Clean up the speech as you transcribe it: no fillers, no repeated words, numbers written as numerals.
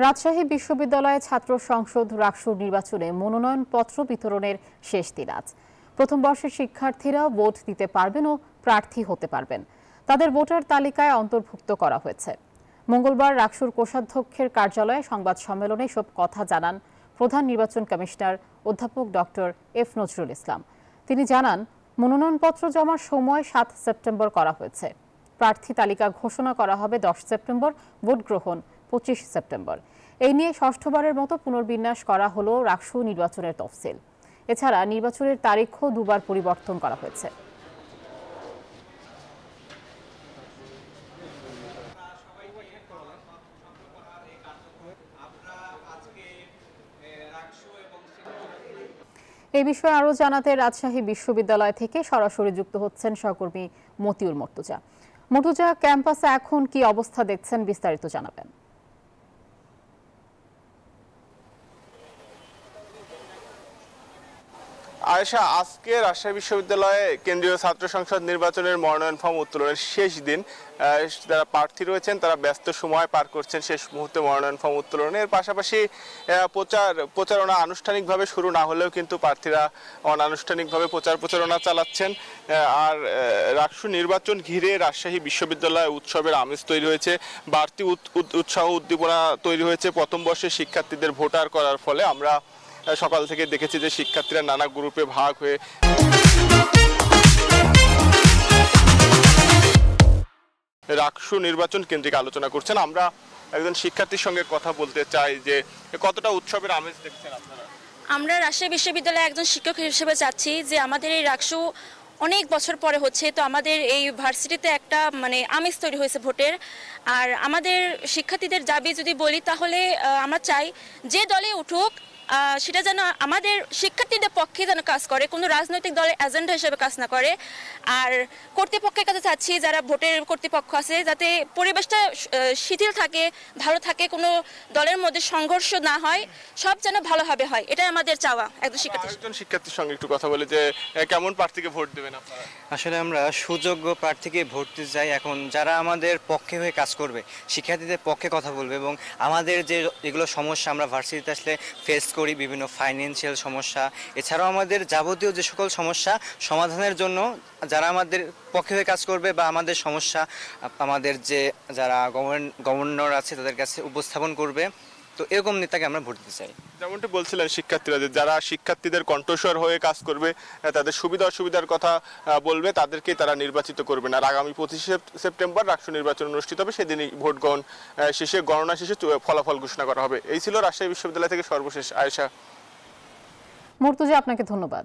রাজশাহী বিশ্ববিদ্যালয়ে ছাত্র সংসদ রাকসুর নির্বাচনে মনোনয়নপত্র বিতরণের শেষ দিন আজ। প্রথম বর্ষের শিক্ষার্থীরা ভোট দিতে পারবেন ও প্রার্থী হতে পারবেন। তাদের ভোটার তালিকায় অন্তর্ভুক্ত করা হয়েছে। মঙ্গলবার রাকসুর কোষাধ্যক্ষের কার্যালয়ে সংবাদ সম্মেলনে সব কথা জানান প্রধান নির্বাচন কমিশনার অধ্যাপক ডক্টর এফ নজরুল ইসলাম। তিনি জানান, মনোনয়নপত্র জমার সময় ৭ সেপ্টেম্বর করা হয়েছে। প্রার্থী তালিকা ঘোষণা করা হবে ১০ সেপ্টেম্বর, ভোট গ্রহণ ২৫ সেপ্টেম্বর। এই নিয়ে ষষ্ঠবারের মতো পুনর্বিন্যাস করা হলো রাকসু নির্বাচনের তফসিল। এছাড়া নির্বাচনের তারিখও দুবার পরিবর্তন করা হয়েছে। এই বিষয়ে আরও জানাতে রাজশাহী বিশ্ববিদ্যালয় থেকে সরাসরি যুক্ত হচ্ছেন সহকর্মী মতিউর মর্তুজা। মর্তুজা, ক্যাম্পাসে এখন কি অবস্থা দেখছেন, বিস্তারিত জানাবেন। আয়েশা, আজকে রাজশাহী বিশ্ববিদ্যালয়ে কেন্দ্রীয় ছাত্র সংসদ নির্বাচনের মনোনয়ন ফর্ম উত্তোলনের শেষ দিন। যারা প্রার্থী রয়েছেন তারা ব্যস্ত সময় পার করছেন শেষ মুহূর্তে মনোনয়ন ফর্ম উত্তোলনের। পাশাপাশি প্রচারণা আনুষ্ঠানিকভাবে শুরু না হলেও কিন্তু প্রার্থীরা অনানুষ্ঠানিকভাবে প্রচারণা চালাচ্ছেন। আর রাকসু নির্বাচন ঘিরে রাজশাহী বিশ্ববিদ্যালয়ে উৎসবের আমেজ তৈরি হয়েছে, বাড়তি উৎসাহ উদ্দীপনা তৈরি হয়েছে প্রথম বর্ষের শিক্ষার্থীদের ভোটার করার ফলে। আমরা সকাল থেকে দেখেছি যে শিক্ষার্থীরা নানা গ্রুপে ভাগ হয়ে রাকসু নির্বাচন কেন্দ্রিক আলোচনা করছেন। আমরা একজন শিক্ষার্থীর সঙ্গে কথা বলতে চাই যে কতটা উৎসবের আমেজ দেখছেন আপনারা? আমরা রাজশাহী বিশ্ববিদ্যালয়ে একজন শিক্ষক হিসেবে চাচ্ছি যে আমাদের এই রাকসু অনেক বছর পরে হচ্ছে, তো আমাদের এই ভার্সিটিতে একটা আমেজ তৈরি হয়েছে ভোটের। আর আমাদের শিক্ষার্থীদের দাবি যদি বলি তাহলে আমরা চাই যে দলে উঠুক সেটা যেন আমাদের শিক্ষার্থীদের পক্ষে যেন কাজ করে, কোনো রাজনৈতিক দলের এজেন্ডা হিসেবে কাজ না করে। আর কর্তৃপক্ষের কাছে চাচ্ছি, যারা ভোটের কর্তৃপক্ষ আছে, যাতে পরিবেশটা শিথিল থাকে, ভালো থাকে, কোনো দলের মধ্যে সংঘর্ষ না হয়, সব যেন ভালোভাবে হয়, এটাই আমাদের চাওয়া। একজন শিক্ষার্থীর সঙ্গে একটু কথা বলে যে কেমন প্রার্থীকে ভোট দেবেন আপনারা? আসলে আমরা সুযোগ্য প্রার্থীকে ভোট দিতে চাই। এখন যারা আমাদের পক্ষে হয়ে কাজ করবে, শিক্ষার্থীদের পক্ষে কথা বলবে এবং আমাদের যে এগুলো সমস্যা আমরা ভার্সিটিতে আসলে ফেস করি, বিভিন্ন ফাইন্যান্সিয়াল সমস্যা, এছাড়াও আমাদের যাবতীয় যে সকল সমস্যা সমাধানের জন্য যারা আমাদের পক্ষে হয়ে কাজ করবে বা আমাদের সমস্যা আমাদের যে যারা গভর্নর আছে তাদের কাছে উপস্থাপন করবে, তো এরকম নেতাকে আমরা ভোট দিতে চাই। যেমনটি বলছিলেন শিক্ষার্থীরা, যে যারা শিক্ষার্থীদের কণ্ঠস্বর হয়ে কাজ করবে, তাদের সুবিধা অসুবিধার কথা বলবে, তাদেরকেই তারা নির্বাচিত করবেন। আর আগামী ২৫ সেপ্টেম্বর রাকসু নির্বাচন অনুষ্ঠিত হবে, সেদিনই ভোট গ্রহণ শেষে, গণনা শেষে ফলাফল ঘোষণা করা হবে। এই ছিল রাজশাহী বিশ্ববিদ্যালয় থেকে সর্বশেষ। আয়েশা। মর্তুজা, আপনাকে ধন্যবাদ।